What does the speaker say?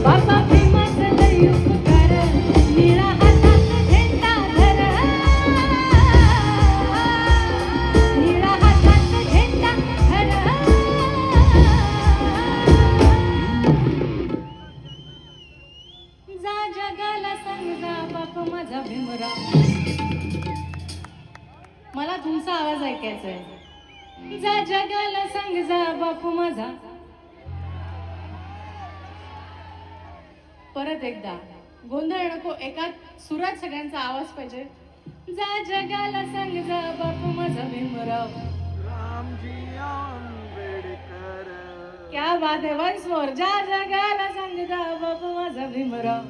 बाबा भीमाचं लय उपकार, निळा हातात झेंडा धर, निळा हातात झेंडा धर. जा जगाला सांग जा बाप माझा भीमराव. मला तुमचा आवाज ऐकायचा आहे. जा जगाला सांग जा बापू माझा. परत एकदा गोंधळ नको, एका सुरात सगळ्यांचा आवाज पाहिजे. जा जगाला सांग जा बापू माझा भीमराव. रामजी आंबेडकर. क्या बात है, वन्स मोर. जा जगाला सांग जा बापू माझा भीमराव.